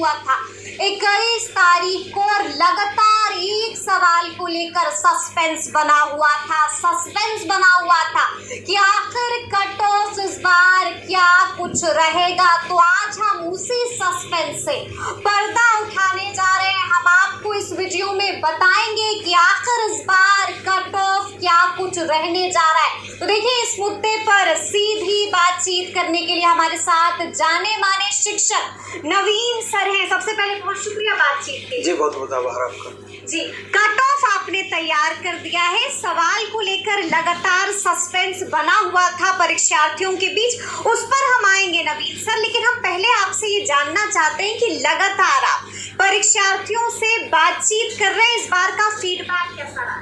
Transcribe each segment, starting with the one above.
हुआ था 21 तारीख को और लगातार एक सवाल को लेकर सस्पेंस बना हुआ था कि आखिर कट ऑफ इस बार क्या कुछ रहेगा। तो आज हम उसी सस्पेंस से पर्दा उठाने जा रहे हैं। हम आपको इस वीडियो में बताएंगे कि आखिर इस बार कट ऑफ क्या कुछ रहने जा रहा है। तो देखिए, इस मुद्दे पर सीधी बातचीत करने के लिए हमारे साथ जाने माने शिक्षक नवीन सर हैं। सबसे पहले बहुत शुक्रिया बातचीत के लिए। जी, बहुत बहुत आभार आपका। जी, कट ऑफ आपने तैयार कर दिया है। सवाल को लेकर लगातार सस्पेंस बना हुआ था परीक्षार्थियों के बीच, उस पर हम आएंगे नवीन सर, लेकिन हम पहले आपसे ये जानना चाहते हैं कि लगातार आप परीक्षार्थियों से बातचीत कर रहे हैं, इस बार का फीडबैक कैसा रहा?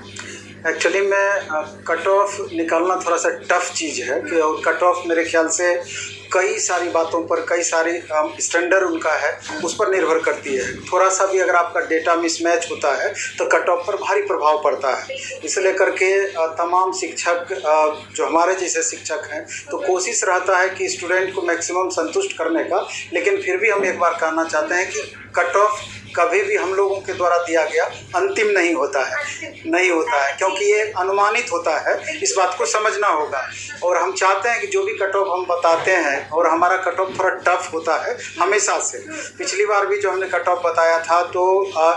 एक्चुअली में कट ऑफ निकालना थोड़ा सा टफ चीज़ है कि कट ऑफ मेरे ख्याल से कई सारी बातों पर, कई सारी स्टैंडर्ड उनका है, उस पर निर्भर करती है। थोड़ा सा भी अगर आपका डेटा मिसमैच होता है तो कट ऑफ पर भारी प्रभाव पड़ता है। इसलिए करके तमाम शिक्षक जो हमारे जैसे शिक्षक हैं तो कोशिश रहता है कि स्टूडेंट को मैक्सिमम संतुष्ट करने का, लेकिन फिर भी हम एक बार कहना चाहते हैं कि कट ऑफ कभी भी हम लोगों के द्वारा दिया गया अंतिम नहीं होता है क्योंकि ये अनुमानित होता है। इस बात को समझना होगा और हम चाहते हैं कि जो भी कट ऑफ हम बताते हैं, और हमारा कट ऑफ थोड़ा टफ होता है हमेशा से। पिछली बार भी जो हमने कट ऑफ बताया था तो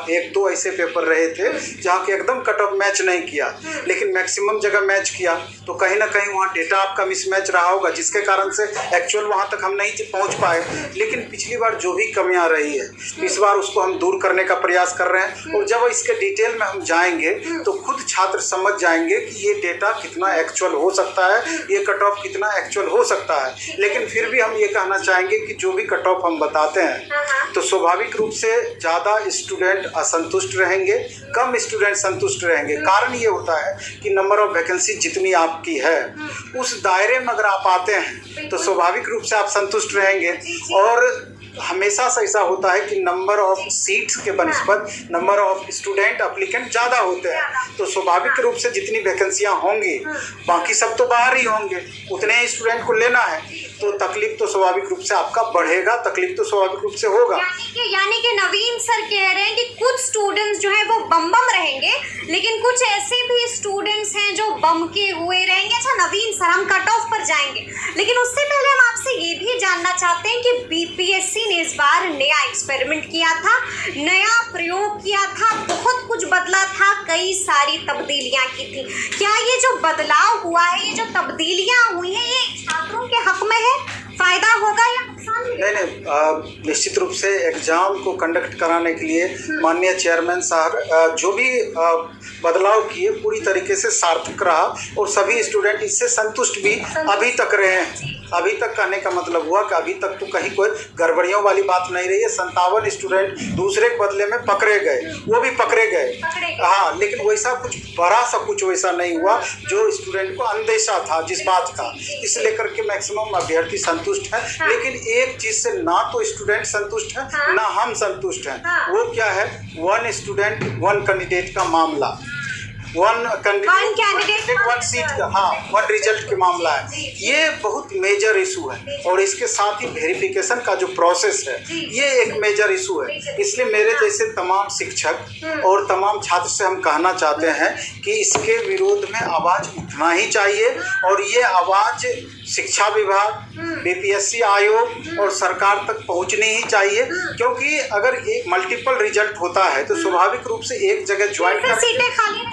एक दो ऐसे पेपर रहे थे जहाँ के एकदम कट ऑफ मैच नहीं किया, लेकिन मैक्सिमम जगह मैच किया। तो कहीं ना कहीं वहाँ डेटा आपका मिसमैच रहा होगा, जिसके कारण से एक्चुअल वहाँ तक हम नहीं पहुँच पाए। लेकिन पिछली बार जो भी कमियाँ रही है, इस बार उसको हम दूर करने का प्रयास कर रहे हैं। और जब इसके डिटेल में हम जाएंगे तो खुद छात्र समझ जाएंगे कि ये डेटा कितना एक्चुअल हो सकता है, ये कट ऑफ कितना एक्चुअल हो सकता है। लेकिन फिर भी हम ये कहना चाहेंगे कि जो भी कट ऑफ हम बताते हैं तो स्वाभाविक रूप से ज़्यादा स्टूडेंट असंतुष्ट रहेंगे, कम स्टूडेंट संतुष्ट रहेंगे। कारण ये होता है कि नंबर ऑफ वैकेंसी जितनी आपकी है उस दायरे में अगर आप आते हैं तो स्वाभाविक रूप से आप संतुष्ट रहेंगे। और हमेशा से ऐसा होता है कि नंबर ऑफ सीट्स के बनिस्बत नंबर ऑफ स्टूडेंट एप्लीकेंट ज़्यादा होते हैं, तो स्वाभाविक रूप से जितनी वैकेंसियां होंगी बाकी सब तो बाहर ही होंगे, उतने ही स्टूडेंट को लेना है, तो तकलीफ तो स्वाभाविक रूप से आपका बढ़ेगा, तकलीफ तो स्वाभाविक रूप से होगा। यानी कि नवीन सर कह रहे हैं कि कुछ स्टूडेंट्स जो है वो बम रहेंगे, लेकिन कुछ ऐसे भी स्टूडेंट्स हैं जो बम के हुए रहेंगे। अच्छा नवीन सर, हम कट ऑफ पर जाएंगे, लेकिन उससे पहले हम आपसे ये भी जानना चाहते हैं कि बीपीएससी ने इस बार नया एक्सपेरिमेंट किया था, नया प्रयोग किया था, बहुत कुछ बदला था, कई सारी तब्दीलियां की थी। क्या ये जो बदलाव हुआ है, ये जो तब्दीलियां हुई हैं, ये छात्रों के हक में है? फायदा होगा या नुकसान? नहीं, निश्चित रूप से एग्जाम को कंडक्ट कराने के लिए माननीय चेयरमैन साहब जो भी बदलाव किए पूरी तरीके से सार्थक रहा और सभी स्टूडेंट इससे संतुष्ट भी अभी तक रहे हैं। अभी तक कहने का मतलब हुआ कि अभी तक तो कहीं कोई गड़बड़ियों वाली बात नहीं रही है। 57 स्टूडेंट दूसरे के बदले में पकड़े गए, वो भी पकड़े गए, हाँ, लेकिन वैसा कुछ बड़ा सा कुछ वैसा नहीं हुआ जो स्टूडेंट को अंदेशा था जिस बात का। इस लेकर के मैक्सिमम अभ्यर्थी संतुष्ट हैं। लेकिन एक चीज़ से ना तो स्टूडेंट संतुष्ट हैं ना हम संतुष्ट हैं। वो क्या है? वन स्टूडेंट वन कैंडिडेट का मामला, वन कैंडिडेट वन सीट का, हाँ, वन रिजल्ट के मामला है। ये बहुत मेजर इशू है और इसके साथ ही वेरिफिकेशन का जो प्रोसेस है ये एक मेजर इशू है। इसलिए मेरे जैसे तमाम शिक्षक और तमाम छात्र से हम कहना चाहते हैं कि इसके विरोध में आवाज़ उठना ही चाहिए और ये आवाज़ शिक्षा विभाग, बीपीएससी आयोग और सरकार तक पहुंचनी ही चाहिए। क्योंकि अगर एक मल्टीपल रिजल्ट होता है तो स्वाभाविक रूप से एक जगह ज्वाइन कर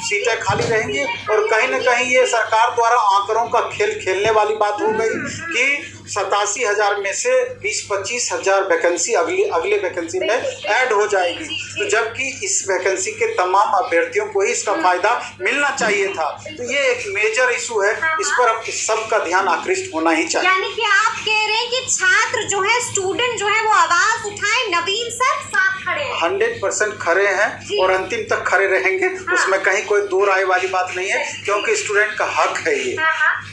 सीटें खाली रहेंगी और कहीं ना कहीं ये सरकार द्वारा आंकड़ों का खेल खेलने वाली बात हो गई कि 87,000 में से 20-25 हज़ार वैकेंसी अगले वैकेंसी में ऐड हो जाएगी। तो जबकि इस वैकेंसी के तमाम अभ्यर्थियों को ही इसका फायदा मिलना चाहिए था। तो ये एक मेजर इशू है, इस पर अब सबका ध्यान आकृष्ट होना ही चाहिए। यानी कि आप कह रहे हैं कि छात्र जो है, स्टूडेंट जो है, वो आवाज उठाए, नवीन सर साथ खड़े हैं, 100% खड़े हैं और अंतिम तक खड़े रहेंगे। उसमें कहीं कोई दो राय वाली बात नहीं है, क्योंकि स्टूडेंट का हक है ये।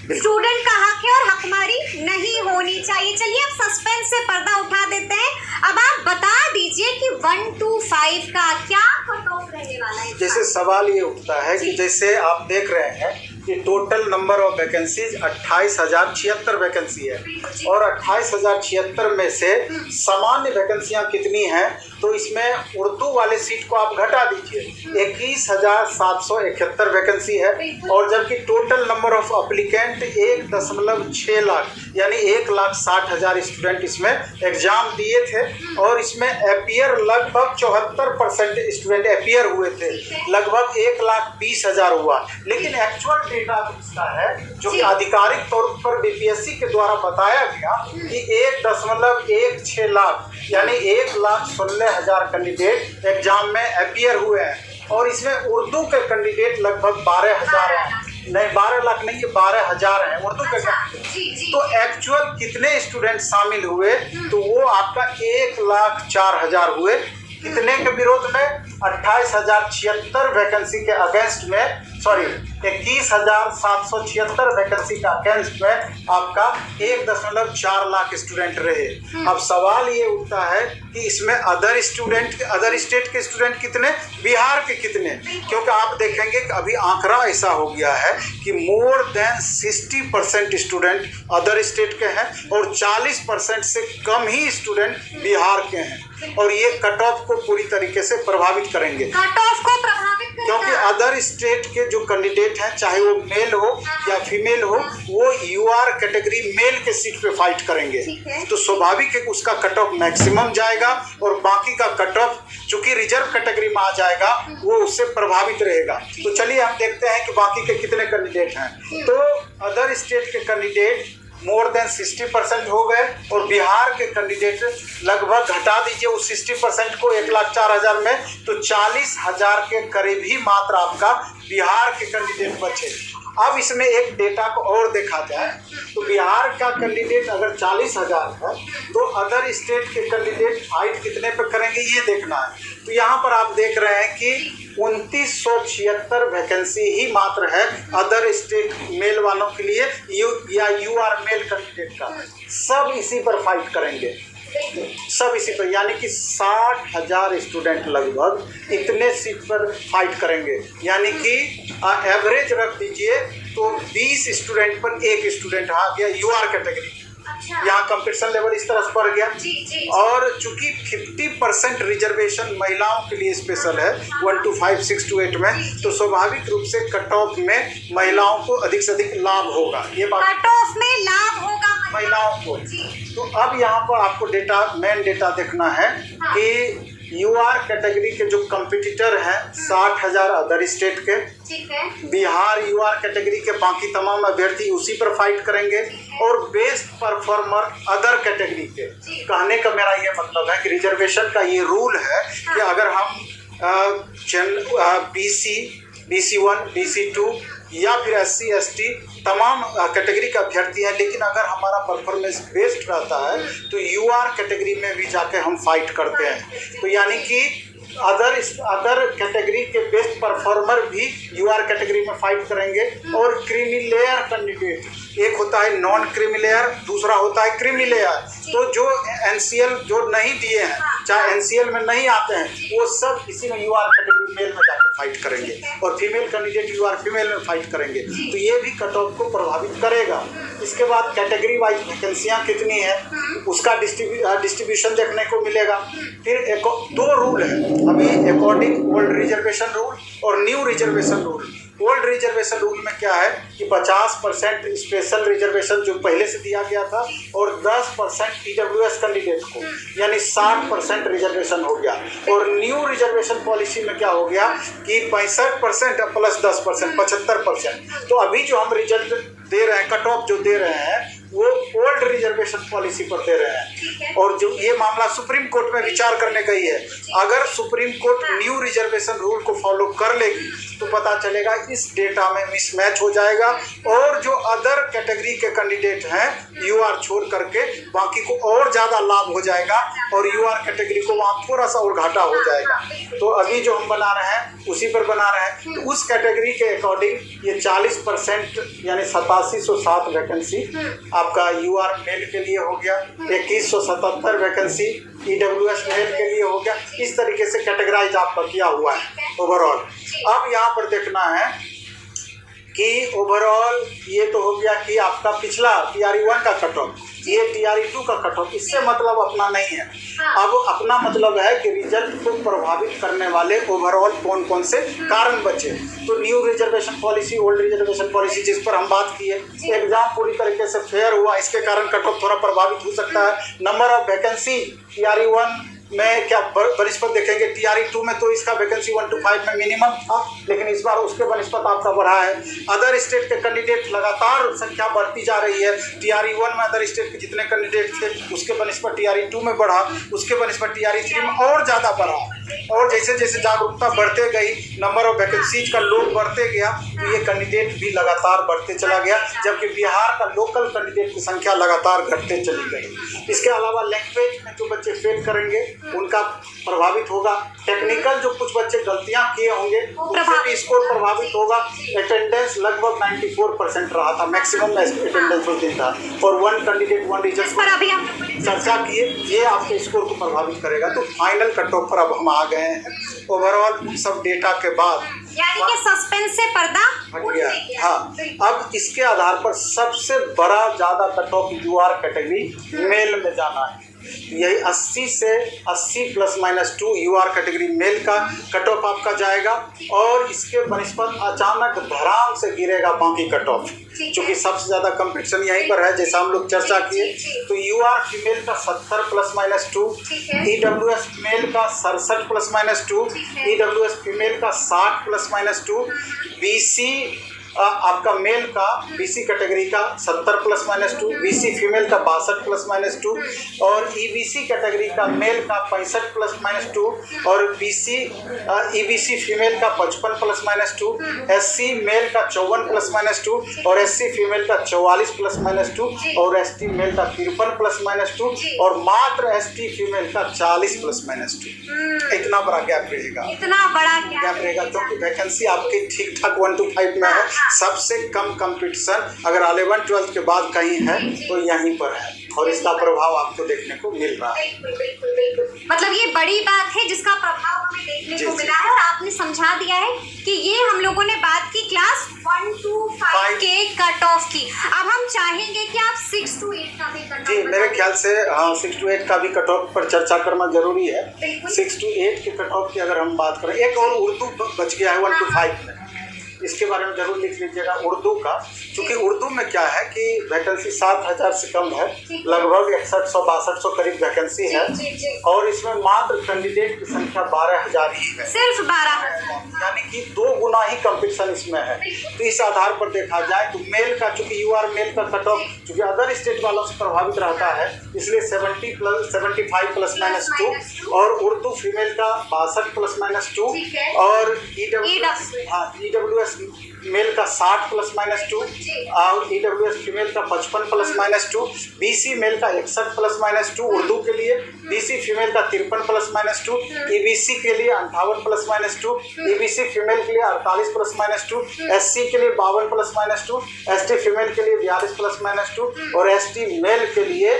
स्टूडेंट का हक है और हकमारी नहीं होनी चाहिए। चलिए अब सस्पेंस से पर्दा उठा देते हैं। अब आप बता दीजिए कि 1 to 5 का क्या कट ऑफ रहने वाला है। जैसे सवाल ये उठता है कि जैसे आप देख रहे हैं कि total number of vacancies 28,076 vacancy है और 28,076 में से सामान्य वैकेंसियां कितनी हैं, तो इसमें उर्दू वाले सीट को आप घटा दीजिए 21,771 वैकेंसी है। और जबकि total number of applicant 1.6 lakh यानी 1,60,000 स्टूडेंट इसमें एग्जाम दिए थे और इसमें अपियर लगभग 74% स्टूडेंट अपियर हुए थे, लगभग 1,20,000 हुआ। लेकिन एक्चुअल डेटा इसका है जो कि आधिकारिक तौर पर बीपीएससी के द्वारा बताया गया कि 1.16 लाख यानी 1,16,000 कैंडिडेट एग्जाम में अपियर हुए हैं और इसमें उर्दू के कैंडिडेट लगभग 12,000 हैं, नहीं 12 लाख नहीं, ये 12,000 हैं उर्दू के कैंडिडेट। तो एक्चुअल कितने स्टूडेंट शामिल हुए, तो वो आपका 1,04,000 हुए। कितने के विरोध में? 28,076 वैकेंसी के अगेंस्ट में, सॉरी 21,776 वैकेंसी का अगेंस्ट में आपका 1.4 लाख स्टूडेंट रहे। अब सवाल ये उठता है कि इसमें अदर स्टेट के स्टूडेंट कितने, बिहार के कितने? क्योंकि आप देखेंगे कि अभी आंकड़ा ऐसा हो गया है कि more than 60% student other state के हैं और 40% से कम ही स्टूडेंट बिहार के हैं और ये कट ऑफ को पूरी तरीके से प्रभावित करेंगे। कट ऑफ को प्रभावित करेगा क्योंकि अदर स्टेट के जो कैंडिडेट हैं, चाहे वो मेल हो या फीमेल हो, वो यूआर कैटेगरी मेल के सीट पे फाइट करेंगे, तो स्वाभाविक है कि उसका कट ऑफ मैक्सिमम जाएगा और बाकी का कट ऑफ चूंकि रिजर्व कैटेगरी में आ जाएगा वो उससे प्रभावित रहेगा। तो चलिए हम देखते हैं कि बाकी के कितने कैंडिडेट हैं। तो अदर स्टेट के कैंडिडेट मोर देन 60% हो गए और बिहार के कैंडिडेट लगभग घटा दीजिए उस 60% को 1,04,000 में, तो 40,000 के करीब ही मात्र आपका बिहार के कैंडिडेट बचे। अब इसमें एक डेटा को और देखा जाए तो बिहार का कैंडिडेट अगर 40,000 है तो अदर स्टेट के कैंडिडेट फाइट कितने पे करेंगे ये देखना है। तो यहाँ पर आप देख रहे हैं कि 2,976 वैकेंसी ही मात्र है अदर स्टेट मेल वालों के लिए या यूआर मेल कैंडिडेट का। सब इसी पर फाइट करेंगे, सब इसी पर, यानी कि 60,000 स्टूडेंट लगभग इतने सीट पर फाइट करेंगे। यानी कि एवरेज रख दीजिए तो 20 स्टूडेंट पर एक स्टूडेंट आ गया यूआर कैटेगरी। यहाँ कंपटीशन लेवल इस तरह से बढ़ गया। और चूंकि 50% रिजर्वेशन महिलाओं के लिए स्पेशल है 1 to 5, 6 to 8 में, तो स्वाभाविक रूप से कट ऑफ में महिलाओं को अधिक से अधिक लाभ होगा। ये बात कट ऑफ में लाभ होगा महिलाओं को। तो अब यहाँ पर आपको डेटा, मेन डेटा देखना है कि यूआर कैटेगरी के जो कंपटीटर हैं 60,000 अदर स्टेट के, बिहार यूआर कैटेगरी के बाकी तमाम अभ्यर्थी उसी पर फाइट करेंगे और बेस्ट परफॉर्मर अदर कैटेगरी के। कहने का मेरा ये मतलब है कि रिजर्वेशन का ये रूल है कि अगर हम BC1, BC2 या फिर SC, ST तमाम कैटेगरी का अभ्यर्थी है, लेकिन अगर हमारा परफॉर्मेंस बेस्ट रहता है तो यूआर कैटेगरी में भी जाके हम फाइट करते हैं। तो यानी कि अदर कैटेगरी के बेस्ट परफॉर्मर भी यूआर कैटेगरी में फाइट करेंगे। और क्रीमी लेयर कैंडिडेट, एक होता है नॉन क्रीमी लेयर, दूसरा होता है क्रीमी लेयर। तो जो NCL जो नहीं दिए हैं, चाहे NCL में नहीं आते हैं, वो सब इसी में यूआर कैटेगरी मेल में जाकर फाइट करेंगे और फीमेल कैंडिडेट यूआर फीमेल में फाइट करेंगे। तो ये भी कट ऑफ को प्रभावित करेगा। इसके बाद कैटेगरी वाइज वैकेंसियाँ कितनी है उसका डिस्ट्रीब्यूशन देखने को मिलेगा। फिर दो रूल है अभी, अकॉर्डिंग ओल्ड रिजर्वेशन रूल और new reservation rule. Old reservation rule में क्या है कि 50% स्पेशल रिजर्वेशन जो पहले से दिया गया था और 10% EWS कैंडिडेट को, यानी 60% रिजर्वेशन हो गया। और न्यू रिजर्वेशन पॉलिसी में क्या हो गया कि 65% प्लस 10% 75%। तो अभी जो हम रिजल्ट दे रहे हैं, कट ऑफ जो दे रहे हैं, वो ओल्ड रिजर्वेशन पॉलिसी पर दे रहे हैं। और जो ये मामला सुप्रीम कोर्ट में विचार करने का ही है। अगर supreme court new reservation rule को फॉलो कर लेगी तो पता चलेगा इस डेटा में मिसमैच हो जाएगा और जो अदर कैटेगरी के कैंडिडेट हैं यूआर छोड़ करके बाकी को और ज़्यादा लाभ हो जाएगा और यूआर कैटेगरी को वहाँ थोड़ा सा और घाटा हो जाएगा। तो अभी जो हम बना रहे हैं उसी पर बना रहे हैं। तो उस कैटेगरी के अकॉर्डिंग ये 40% यानी 8707 वैकेंसी आपका यूआर मेल के लिए हो गया, 2177 वैकेंसी EWS मेल के लिए हो गया। इस तरीके से कैटेगराइज आपका किया हुआ है ओवरऑल। अब यहाँ पर देखना है कि ओवरऑल ये तो हो गया कि आपका पिछला TRE-1 का कट ऑफ, ये TRE-2 का कट ऑफ, इससे मतलब अपना नहीं है। अब अपना मतलब है कि रिजल्ट को प्रभावित करने वाले ओवरऑल कौन कौन से कारण बचे। तो new reservation policy, old reservation policy, जिस पर हम बात किए, एग्जाम पूरी तरीके से फेयर हुआ, इसके कारण कट ऑफ थोड़ा प्रभावित हो सकता है। नंबर ऑफ वैकेंसी TRE-1 में क्या बनिस्पत देखेंगे, TRE-2 में तो इसका वैकेंसी 1 to 5 में मिनिमम था, लेकिन इस बार उसके बनिस्पत आपका बढ़ा है। अदर स्टेट के कैंडिडेट लगातार संख्या बढ़ती जा रही है। TRE-1 में अदर स्टेट के जितने कैंडिडेट थे उसके बनिस्पत TRE-2 में बढ़ा, उसके बनिस्पत TRE-3 में और ज़्यादा बढ़ा। और जैसे जैसे जागरूकता बढ़ते गई, नंबर ऑफ वैकेंसीज का लोड बढ़ते गया, तो ये कैंडिडेट भी लगातार बढ़ते चला गया, जबकि बिहार का लोकल कैंडिडेट की संख्या लगातार घटते चली गई। इसके अलावा लैंग्वेज में जो बच्चे फेल करेंगे उनका प्रभावित होगा। टेक्निकल जो कुछ बच्चे गलतियां किए होंगे उससे भी स्कोर प्रभावित होगा। अटेंडेंस लगभग 94% रहा था, मैक्सिमम अटेंडेंस उस दिन था। और वन कैंडिडेट वन रिजल्ट पर अभी हम चर्चा किए, ये आपके स्कोर को प्रभावित करेगा। तो फाइनल कट ऑफ पर अब हम आ गए हैं। ओवरऑल सब डेटा के बाद यानी कि सस्पेंस से पर्दा हट गया। हाँ, अब इसके आधार पर सबसे बड़ा ज़्यादा cut off UR category mail में जाना है। यही 80 से 80 ±2 UR कैटेगरी मेल का कट ऑफ आपका जाएगा, और इसके बनिस्पत अचानक धड़ाम से गिरेगा बाकी कट ऑफ, क्योंकि सबसे ज़्यादा कंपटीशन यहीं पर है। जैसा हम लोग चर्चा किए, तो UR फीमेल का 70 ±2, EWS मेल का 67 ±2, EWS फीमेल का 60 ±2, BC आपका मेल का BC कैटेगरी का 70 ±2, BC फीमेल का 62 ±2, और EBC कैटेगरी का मेल का 65 ±2, और EBC फीमेल का 55 ±2, SC मेल का 54 ±2, और SC फीमेल का 44 ±2, और ST मेल का 53 ±2, और मात्र ST फीमेल का 40 ±2। इतना बड़ा गैप रहेगा, इतना बड़ा गैप रहेगा, क्योंकि वैकेंसी आपकी ठीक ठाक 1 to 5 में है। सबसे कम कंपटीशन अगर 11-12 के बाद कहीं है तो यहीं पर है, और इसका प्रभाव आपको देखने को मिल रहा है। बिल्कुल। मतलब ये बड़ी बात है जिसका प्रभाव हमें देखने को मिला है, और आपने समझा दिया है कि ये हम लोगों ने बात की क्लास 1 to 5 के कट ऑफ की। अब हम चाहेंगे कि आप 6 to 8 का भी कट ऑफ। जी, मेरे ख्याल से हाँ 6 to 8 का भी कट ऑफ पर चर्चा करना जरूरी है। 6 to 8 के कट ऑफ की अगर हम बात करें, एक और उर्दू बच गया है 1 to 5 में, इसके बारे में जरूर लिख लीजिएगा उर्दू का, क्योंकि उर्दू में क्या है कि वैकेंसी 7000 से कम है, लगभग 6100-6200 करीब वैकेंसी है, और इसमें मात्र कैंडिडेट की संख्या 12000 ही है, सिर्फ 12000, यानी कि 2 गुना ही कंपटीशन इसमें है। तो इस आधार पर देखा जाए तो मेल का, चूंकि UR मेल का कट ऑफ चूंकि अदर स्टेट वालों से प्रभावित रहता है, इसलिए 75 ±2, और उर्दू फीमेल का 62 ±2, और EWS मेल का 60 ±2, और EWS फीमेल का 55 ±2, BC मेल का 61 ±2 उर्दू के लिए, BC फीमेल का 53 ±2, EBC के लिए 58 ±2, EBC फीमेल के लिए 48 ±2, SC के लिए 52 ±2, ST फीमेल के लिए 42 ±2, और ST मेल के लिए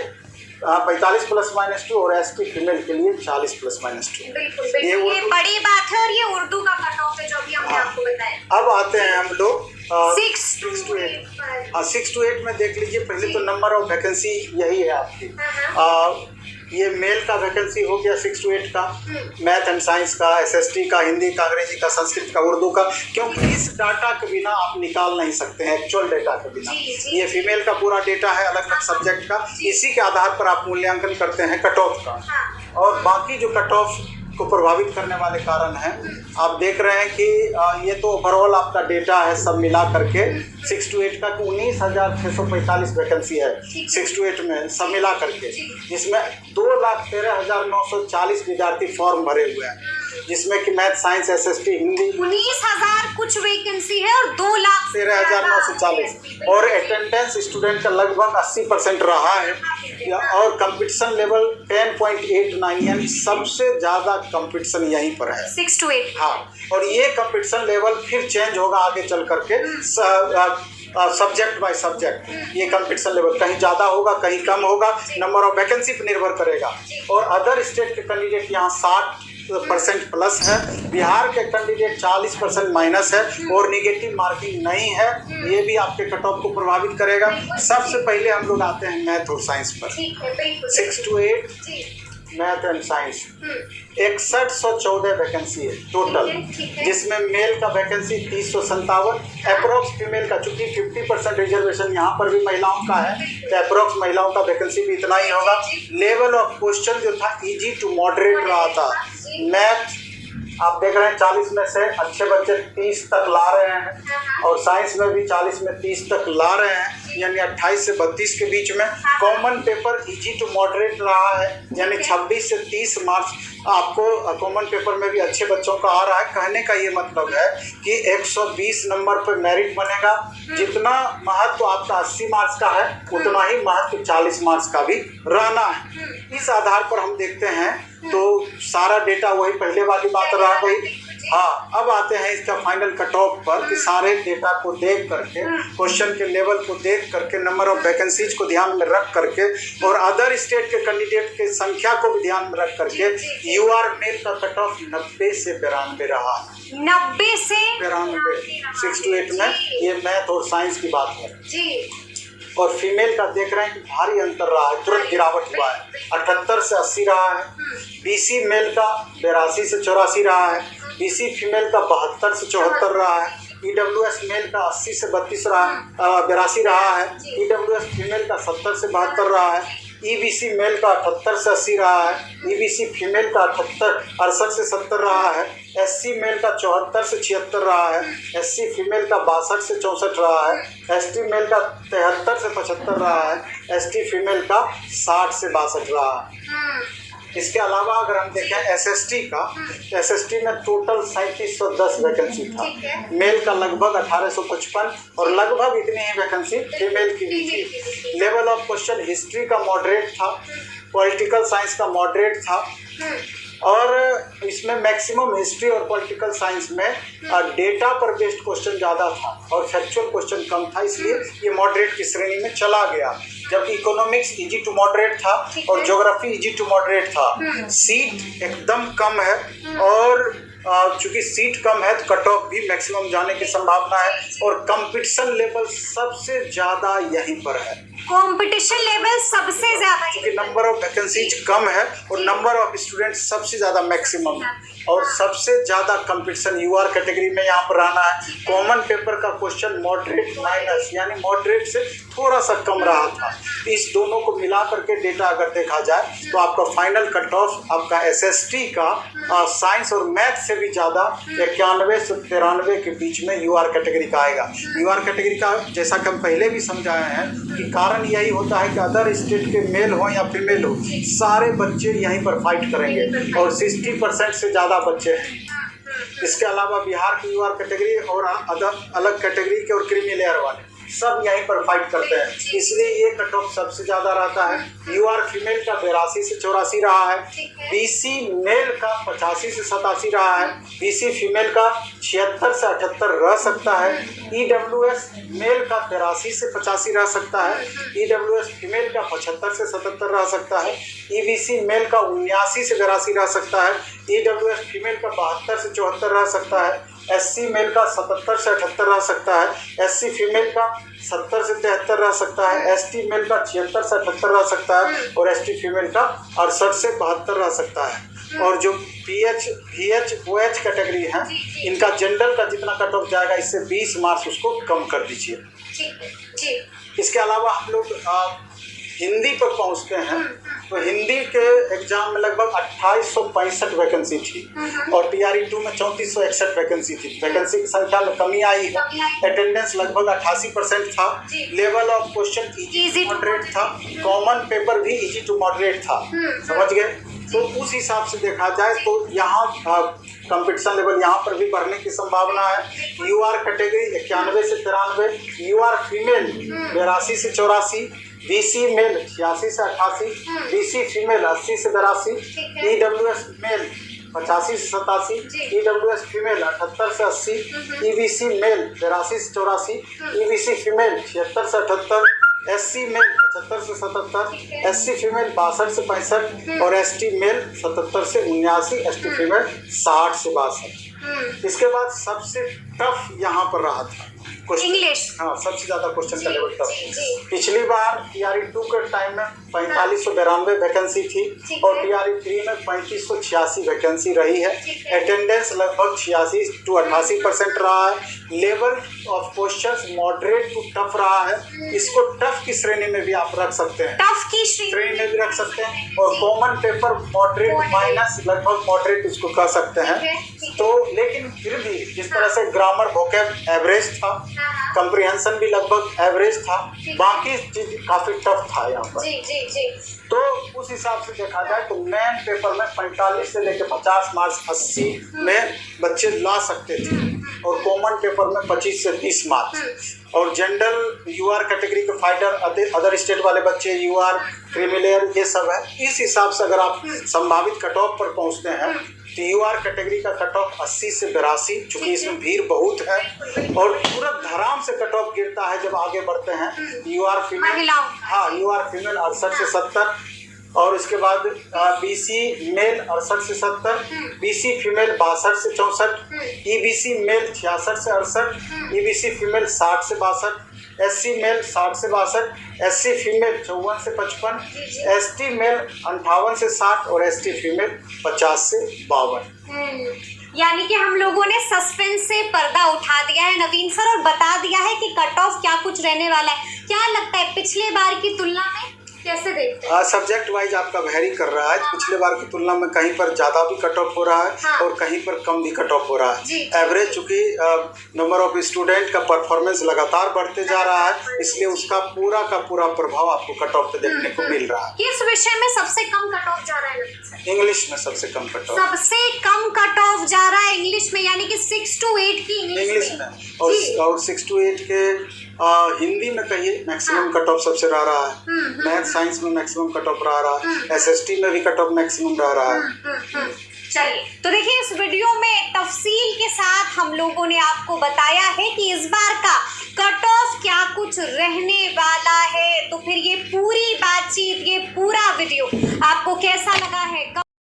45 ±2, और ST फीमेल के लिए 40 ±2। बिल्कुल, ये बड़ी बात है, और ये उर्दू का कट ऑफ है जो अभी हमने आपको बताया। अब आते हैं हम लोग 6 to 8। 6 to 8 में देख लीजिए, पहले तो नंबर ऑफ वैकेंसी यही है आपकी। ये मेल का वैकेंसी हो गया 6 to 8 का, मैथ एंड साइंस का, SST का, हिंदी का, अंग्रेजी का, संस्कृत का, उर्दू का, क्योंकि इस डाटा के बिना आप निकाल नहीं सकते हैं, एक्चुअल डेटा के बिना। ये फीमेल का पूरा डेटा है अलग अलग सब्जेक्ट का, इसी के आधार पर आप मूल्यांकन करते हैं कट ऑफ का। और बाकी जो कट ऑफ को प्रभावित करने वाले कारण हैं, आप देख रहे हैं कि ये तो ओवरऑल आपका डेटा है सब मिला करके 6 to 8 का 19,645 वैकेंसी है 6 to 8 में सब मिला करके, जिसमें 2,13,940 विद्यार्थी फॉर्म भरे हुए हैं, जिसमें कि मैथ साइंस SST हिंदी 19,000 कुछ वैकेंसी है, और 2,13,940, और अटेंडेंस स्टूडेंट का लगभग 80% रहा है, और कंपटीशन लेवल 10.89, यानी सबसे ज़्यादा कंपटीशन यहीं पर है 6 to 8। हाँ, और ये कंपटीशन लेवल फिर चेंज होगा आगे चल करके, सब्जेक्ट बाय सब्जेक्ट ये कंपटीशन लेवल कहीं ज़्यादा होगा कहीं कम होगा, नंबर ऑफ वैकेंसी पर निर्भर करेगा। और अदर स्टेट के कैंडिडेट यहाँ 60 40% प्लस है। बिहार के कैंडिडेट 40% माइनस है और निगेटिव मार्किंग नहीं है, ये भी आपके कट ऑफ को प्रभावित करेगा। सबसे पहले हम लोग आते हैं मैथ और साइंस पर। 6 to 8 math and science 6114 vacancy है टोटल, जिसमें मेल का वैकेंसी 3057, अप्रोक्स फीमेल का, चूंकि 50% रिजर्वेशन यहाँ पर भी महिलाओं का है तो अप्रोक्स महिलाओं का वैकेंसी भी इतना ही होगा। लेवल ऑफ क्वेश्चन जो था इजी टू मॉडरेट रहा था। मैथ आप देख रहे हैं 40 में से अच्छे बच्चे 30 तक ला रहे हैं और साइंस में भी 40 में 30 तक ला रहे हैं, यानी 28 से 32 के बीच में। Common paper easy to moderate रहा है, यानी 26 से 30 मार्क्स आपको कॉमन पेपर में भी अच्छे बच्चों का आ रहा है। कहने का ये मतलब है कि 120 नंबर पर मेरिट बनेगा। जितना महत्व आपका 80 मार्क्स का है उतना ही महत्व 40 मार्क्स का भी रहना है। इस आधार पर हम देखते हैं तो सारा डेटा वही पहले वाली बात रहा गई। हाँ, अब आते हैं इसका फाइनल कट ऑफ पर कि सारे डेटा को देख करके, क्वेश्चन के लेवल को देख करके, नंबर ऑफ वैकेंसीज को ध्यान में रख करके और अदर स्टेट के कैंडिडेट के संख्या को भी ध्यान में रख करके यूआर मेल का कट ऑफ 90 से 92 रहा। 90 से 92 6 to 8 में ये मैथ और साइंस की बात है जी। और फीमेल का देख रहे हैं कि भारी अंतर रहा है, तुरंत गिरावट हुआ है, 78 से 80 रहा है। बीसी मेल का 82 से 84 रहा है। बीसी फीमेल का 72 से 74 रहा है। ईडब्ल्यूएस मेल का 80 से 32 82 रहा है। ईडब्ल्यूएस फीमेल का 70 से 72 रहा है। ईबीसी मेल का 78 से 80 रहा है। ईबीसी फीमेल का 68 से 70 रहा है। एससी मेल का 74 से 76 रहा है। एससी फीमेल का 62 से 64 रहा है। एसटी मेल का 73 से 75 रहा है। एसटी फीमेल का 60 से 62 रहा है। इसके अलावा अगर हम देखें एसएसटी का, एसएसटी में टोटल 3710 वैकेंसी था। मेल का लगभग 1855 और लगभग इतनी ही वैकेंसी फीमेल की भी थी। लेवल ऑफ क्वेश्चन हिस्ट्री का मॉडरेट था, पॉलिटिकल साइंस का मॉडरेट था और इसमें मैक्सिमम हिस्ट्री और पॉलिटिकल साइंस में डेटा पर बेस्ड क्वेश्चन ज़्यादा था और फैक्चुअल क्वेश्चन कम था, इसलिए ये मॉडरेट की श्रेणी में चला गया। जबकि इकोनॉमिक्स इजी टू मॉडरेट था और ज्योग्राफी इजी टू मॉडरेट था। सीट एकदम कम है और चूंकि सीट कम है तो कट ऑफ भी मैक्सिमम जाने की संभावना है और कंपटीशन लेवल सबसे ज़्यादा यहीं पर है। कंपटीशन लेवल सबसे ज्यादा, क्योंकि नंबर ऑफ वैकेंसीज कम है और नंबर ऑफ स्टूडेंट सबसे ज़्यादा मैक्सिमम है और सबसे ज़्यादा कंपटीशन यूआर कैटेगरी में यहाँ पर रहना है। कॉमन पेपर का क्वेश्चन मॉडरेट माइनस यानी मॉडरेट से थोड़ा सा कम रहा था। इस दोनों को मिला करके डेटा अगर देखा जाए तो आपका फाइनल कट ऑफ आपका एसएसटी का साइंस और मैथ से भी ज़्यादा 91 से 93 के बीच में यूआर कैटेगरी का आएगा। यूआर कैटेगरी का जैसा कि हम पहले भी समझाए हैं कि कारण यही होता है कि अदर स्टेट के मेल हो या फीमेल हो, सारे बच्चे यहीं पर फाइट करेंगे और 60% से ज़्यादा बच्चे हैं। इसके अलावा बिहार की यूआर कैटेगरी और अदर अलग कैटेगरी के और क्रीमी लेयर वाले सब यहीं पर फाइट करते हैं, इसलिए ये कट ऑफ सबसे ज़्यादा रहता है। यूआर फीमेल का 82 से 84 रहा है। बीसी मेल का 85 से 87 रहा है। बीसी फीमेल का 76 से 78 रह सकता है। ईडब्ल्यूएस मेल का 83 से 85 रह सकता है। ईडब्ल्यूएस फीमेल का 75 से 77 रह सकता है। ईबीसी मेल का 79 से 82 रह सकता है। ईडब्ल्यूएस फीमेल का 72 से 74 रह सकता है। एससी मेल का 77 से 78 रह सकता है। एससी फीमेल का 70 से 73 रह सकता है। एसटी मेल का 76 से 78 रह सकता है और एसटी फीमेल का 68 से 72 रह सकता है। और जो पीएच VH OH कैटेगरी है, इनका जनरल का जितना कट ऑफ जाएगा इससे 20 मार्क्स उसको कम कर दीजिए। इसके अलावा हम लोग हिंदी पर पहुंचते हैं तो हिंदी के एग्जाम में लगभग 2865 वैकेंसी थी और TRE2 में 3461 वैकेंसी थी। वैकेंसी की संख्या में कमी आई है। अटेंडेंस लगभग 88% था। Level of question easy to moderate था। कॉमन पेपर भी इजी टू मॉडरेट था। समझ गए? तो उस हिसाब से देखा जाए तो यहाँ कंपटीशन लेवल यहाँ पर भी बढ़ने की संभावना है। यूआर कैटेगरी 91 से 93, यूआर फीमेल 82 से 84, बीसी मेल 86 से 88, बीसी फीमेल 80 से 82, ईडब्ल्यूएस मेल 85 से 87, ईडब्ल्यूएस फीमेल 78 से 80, ईबीसी मेल 82 से 84, ईबीसी फीमेल 76 से 78, SC मेल 75 से 77, SC फीमेल 62 से 65 और ST मेल 77 से 79, ST फीमेल 60 से 62। इसके बाद सबसे टफ यहाँ पर रहा था इंग्लिश। हाँ, सबसे ज्यादा क्वेश्चन का लेवल टफ। पिछली बार TRE 2 के टाइम में 4592 वैकेंसी थी और TRE 3 में 3586 वैकेंसी रही है। अटेंडेंस लगभग 86 to 88% रहा है। Level of questions moderate to tough रहा है। इसको टफ की श्रेणी में भी आप रख सकते हैं, टफ की श्रेणी में भी रख सकते हैं। और कॉमन पेपर मॉडरेट माइनस लगभग मॉडरेट इसको कह सकते हैं। तो लेकिन फिर भी जिस तरह से ग्रामर वोकैब एवरेज था, कंप्रिहेंशन भी लगभग एवरेज था, बाकी चीज काफी टफ था यहाँ पर। तो उस हिसाब से देखा जाए तो मेन पेपर में 45 से लेकर 50 मार्क्स 80 में बच्चे ला सकते थे और कॉमन पेपर में 25 से 30 मार्क्स। और जनरल UR कैटेगरी के फाइटर, अदर स्टेट वाले बच्चे UR क्रिमिलेयर ये सब है। इस हिसाब से अगर आप संभावित कट ऑफ पर पहुंचते हैं तो UR कैटेगरी का कट ऑफ 80 से 82, चूंकि इसमें भीड़ बहुत है और तुरंत धड़ाम से कट ऑफ गिरता है जब आगे बढ़ते हैं। UR फीमेल, हाँ UR फीमेल 68 से 70 और इसके बाद BC मेल 68 से 70, BC फीमेल 62 से 64, EBC मेल 66 से 68, EBC फीमेल 60 से 62, SC मेल 60 से 62, SC फीमेल 54 से 55, ST मेल 58 से 60 और ST फीमेल 50 से 52। यानी कि हम लोगों ने सस्पेंस से पर्दा उठा दिया है नवीन सर और बता दिया है कि कट ऑफ क्या कुछ रहने वाला है। क्या लगता है पिछले बार की तुलना में कैसे देखते हैं? सब्जेक्ट वाइज आपका वेरी कर रहा है। पिछले बार की तुलना में कहीं पर ज़्यादा भी कट ऑफ हो रहा है और कहीं पर कम भी कट ऑफ हो रहा है। एवरेज चूंकि नंबर ऑफ स्टूडेंट का परफॉर्मेंस लगातार बढ़ते जा रहा है, इसलिए उसका पूरा का पूरा प्रभाव आपको कट ऑफ पे देखने को मिल रहा है। किस विषय में सबसे कम कट ऑफ जा रहा है? इंग्लिश में सबसे कम कट ऑफ, सबसे कम कट ऑफ जा रहा है इंग्लिश में, यानी कि 6 to 8 की इंग्लिश में और 6 to 8 के हिंदी में कहिए मैक्सिमम कट ऑफ सबसे रह रहा है। मैथ साइंस में मैक्सिमम कट ऑफ रह रहा है। SST में भी कट ऑफ मैक्सिमम रह रहा है। चलिए, तो देखिए इस वीडियो में तफसील के साथ हम लोगों ने आपको बताया है कि इस बार का कट ऑफ क्या कुछ रहने वाला है। तो फिर ये पूरी बातचीत, ये पूरा वीडियो आपको कैसा लगा है?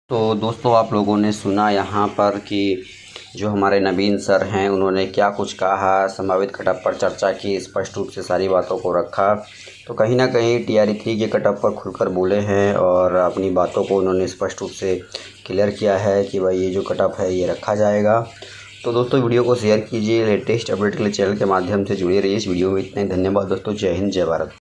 तो दोस्तों, आप लोगों ने सुना यहाँ पर कि जो हमारे नवीन सर हैं उन्होंने क्या कुछ कहा, संभावित कट ऑफ पर चर्चा की, स्पष्ट रूप से सारी बातों को रखा। तो कहीं ना कहीं TRE 3 के कट ऑफ पर खुलकर बोले हैं और अपनी बातों को उन्होंने स्पष्ट रूप से क्लियर किया है कि भाई ये जो कट ऑफ है ये रखा जाएगा। तो दोस्तों वीडियो को शेयर कीजिए, लेटेस्ट अपडेट के लिए चैनल के माध्यम से जुड़े रहिए। इस वीडियो में इतना ही। धन्यवाद दोस्तों। जय हिंद, जय भारत।